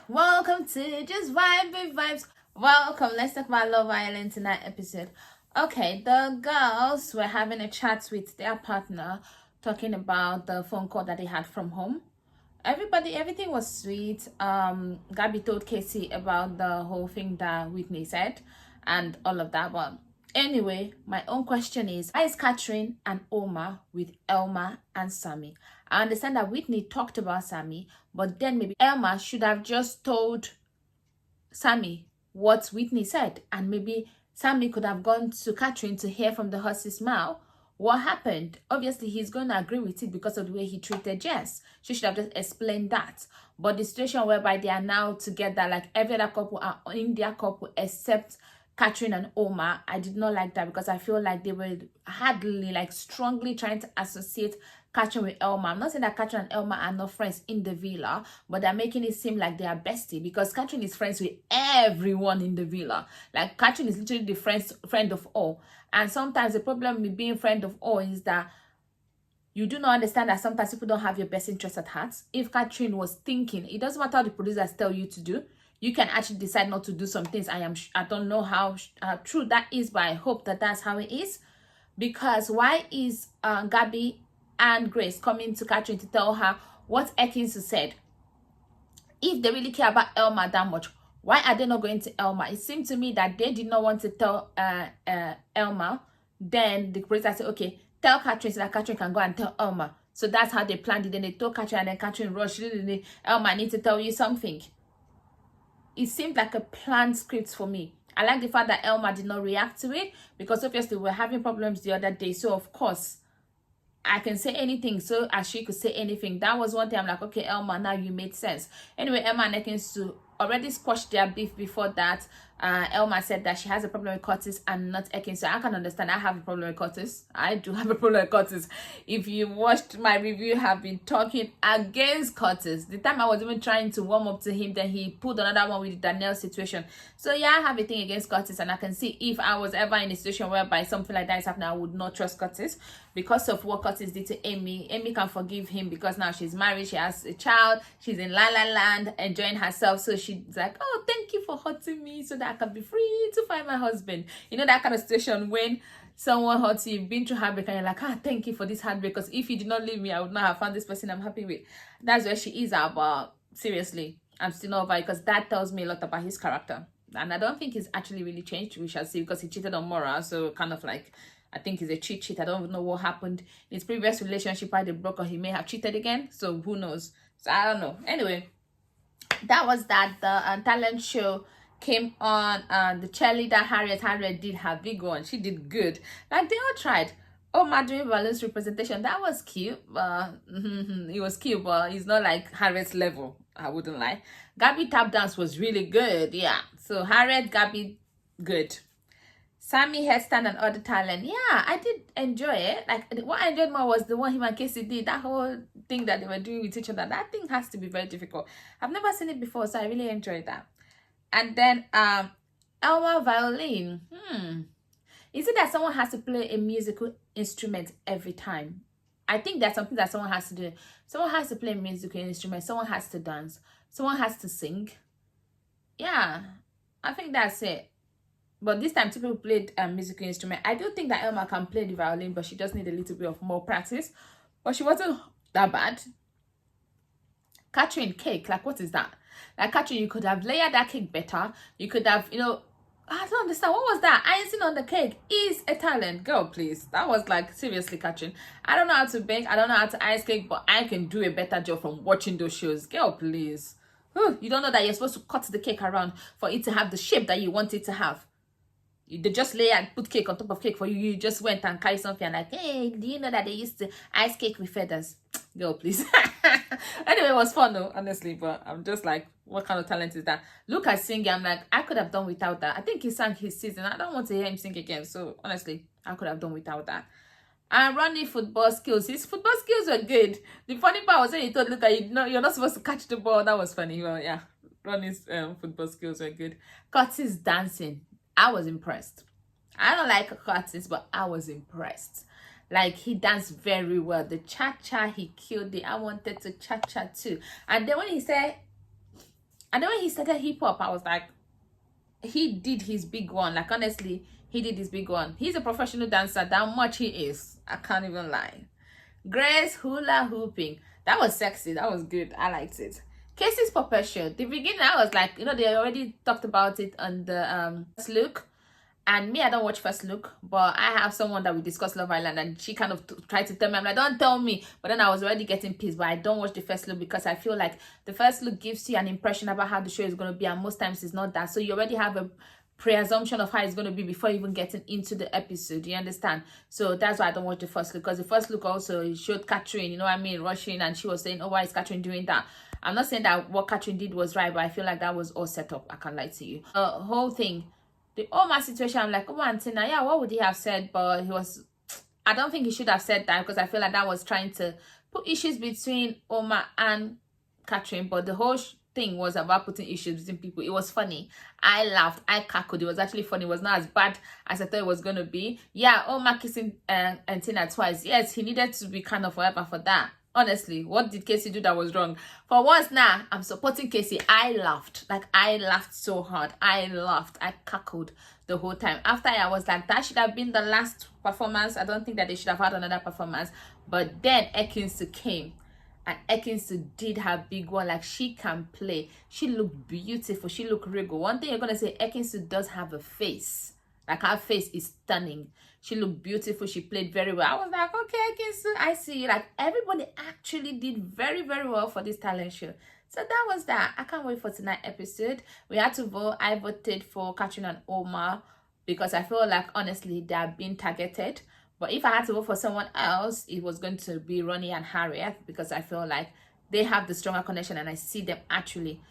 Welcome to Just Vibe with Vibes. Welcome. Let's talk about Love Island tonight episode. Okay, the girls were having a chat with their partner, talking about the phone call that they had from home. Everything was sweet. Gabby told Casey about the whole thing that Whitney said and all of that. But anyway, my own question is, why is Catherine and Omar with Elma and Sammy? I understand that Whitney talked about Sammy, but then maybe Elma should have just told Sammy what Whitney said, and maybe Sammy could have gone to Catherine to hear from the horse's mouth what happened. Obviously, he's going to agree with it because of the way he treated Jess. She should have just explained that. But the situation whereby they are now together, like every other couple are in their couple except Catherine and Omar, I did not like that because I feel like they were hardly, like strongly trying to associate Catherine with Elma. I'm not saying that Catherine and Elma are not friends in the villa, but they're making it seem like they are bestie because Catherine is friends with everyone in the villa. Like Catherine is literally the friend of all. And sometimes the problem with being friend of all is that you do not understand that sometimes people don't have your best interest at heart. If Catherine was thinking, it doesn't matter what the producers tell you to do, you can actually decide not to do some things. I don't know how true that is, but I hope that that's how it is. Because why is Gabby and Grace coming to Catherine to tell her what Ekinsu said? If they really care about Elma that much, why are they not going to Elma? It seemed to me that they did not want to tell Elma. Then the producer said, okay, tell Catherine so that Catherine can go and tell Elma. So that's how they planned it. Then they told Catherine, and then Catherine rushed. Elma, I need to tell you something. It seemed like a planned script for me. I like the fact that Elma did not react to it because obviously we were having problems the other day. So of course, I can say anything so as she could say anything. That was one thing I'm like, okay, Elma, now you made sense. Anyway, Elma and Ekinsu already squashed their beef before that. Elma said that she has a problem with Curtis and not Ekinsu. I can understand. I have a problem with Curtis. I do have a problem with Curtis. If you watched my review, have been talking against Curtis. The time I was even trying to warm up to him, then he pulled another one with the Danielle situation. So yeah, I have a thing against Curtis, and I can see if I was ever in a situation whereby something like that is happening, I would not trust Curtis because of what Curtis did to Amy. Amy can forgive him because now she's married, she has a child, she's in La La Land enjoying herself. So she's like, oh, thank you for hurting me so that I can be free to find my husband. You know, that kind of situation when someone hurts you, you've been through heartbreak, and you're like, thank you for this heartbreak, because if you did not leave me, I would not have found this person I'm happy with. That's where she is at, but seriously, I'm still not over it because that tells me a lot about his character. And I don't think he's actually really changed, we shall see, because he cheated on Mora, so kind of like, I think he's a cheat. I don't know what happened in his previous relationship, why they broke, or he may have cheated again, so who knows. So I don't know. Anyway, that was that. The talent show came on, and the cheerleader Harriet did her big one. She did good. Like they all tried. Oh, doing balloons representation, that was cute. It was cute, but it's not like Harriet's level, I wouldn't lie. Gabby tap dance was really good. Yeah, so Harriet, Gabby, good. Sammy, headstand, and other talent. Yeah, I did enjoy it. Like, what I enjoyed more was the one him and Casey did. That whole thing that they were doing with each other. That thing has to be very difficult. I've never seen it before, so I really enjoyed that. And then Elma violin. Is it that someone has to play a musical instrument every time? I think that's something that someone has to do. Someone has to play a musical instrument. Someone has to dance. Someone has to sing. Yeah, I think that's it. But this time, two people played a musical instrument. I do think that Elma can play the violin, but she just need a little bit of more practice. But she wasn't that bad. Catherine, cake, like what is that? Like Catherine, you could have layered that cake better. You could have, I don't understand. What was that? Icing on the cake is a talent. Girl, please. That was like, seriously, Catherine. I don't know how to bake. I don't know how to ice cake, but I can do a better job from watching those shows. Girl, please. You don't know that you're supposed to cut the cake around for it to have the shape that you want it to have. They just lay and put cake on top of cake for you. You just went and carry something and like, hey, do you know that they used to ice cake with feathers? Girl, please. Anyway, it was fun though, honestly. But I'm just like, what kind of talent is that? Look at singing. I'm like, I could have done without that. I think he sang his season. I don't want to hear him sing again. So honestly, I could have done without that. And Ronnie football skills. His football skills were good. The funny part was when he told Luca, you're not supposed to catch the ball. That was funny. Well, yeah. Ronnie's football skills were good. Curtis dancing. I was impressed. I don't like Curtis, but I was impressed. Like, he danced very well. The cha-cha, he killed it. I wanted to cha-cha too. And then when he said, And then when he started hip hop, I was like, he did his big one. Like, honestly, he did his big one. He's a professional dancer. That much he is. I can't even lie. Grace hula hooping. That was sexy. That was good. I liked it. Casey's puppet show. The beginning, I was like, they already talked about it on the first look. And me, I don't watch First Look, but I have someone that we discuss Love Island, and she kind of tried to tell me. I'm like, don't tell me. But then I was already getting pissed. But I don't watch the First Look because I feel like the First Look gives you an impression about how the show is going to be, and most times it's not that. So you already have a pre-assumption of how it's going to be before even getting into the episode. You understand? So that's why I don't watch the First Look, because the First Look also showed Catherine, you know what I mean, rushing, and she was saying, oh, why is Catherine doing that? I'm not saying that what Catherine did was right, but I feel like that was all set up. I can't lie to you. The whole thing, the Omar situation, I'm like, oh, Antina, yeah, what would he have said? But I don't think he should have said that, because I feel like that was trying to put issues between Omar and Catherine. But the whole thing was about putting issues between people. It was funny. I laughed. I cackled. It was actually funny. It was not as bad as I thought it was going to be. Yeah, Omar kissing Antina twice. Yes, he needed to be kind of whatever for that. Honestly, what did Casey do that was wrong? For once now, I'm supporting Casey. I laughed. Like, I laughed so hard. I laughed. I cackled the whole time. After I was like, that should have been the last performance. I don't think that they should have had another performance. But then Ekinsu came. And Ekinsu did her big one. Like, she can play. She looked beautiful. She looked regal. One thing you're going to say, Ekinsu does have a face. Like, her face is stunning. She looked beautiful. She played very well. I was like, okay, Ekinsu, I see you. Like, everybody actually did very, very well for this talent show. So that was that. I can't wait for tonight's episode. We had to vote. I voted for Catherine and Omar because I feel like, honestly, they are being targeted. But if I had to vote for someone else, it was going to be Ronnie and Harriet, because I feel like they have the stronger connection and I see them actually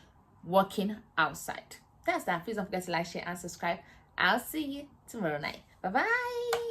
working outside. That's that. Please don't forget to like, share, and subscribe. I'll see you tomorrow night. Bye-bye.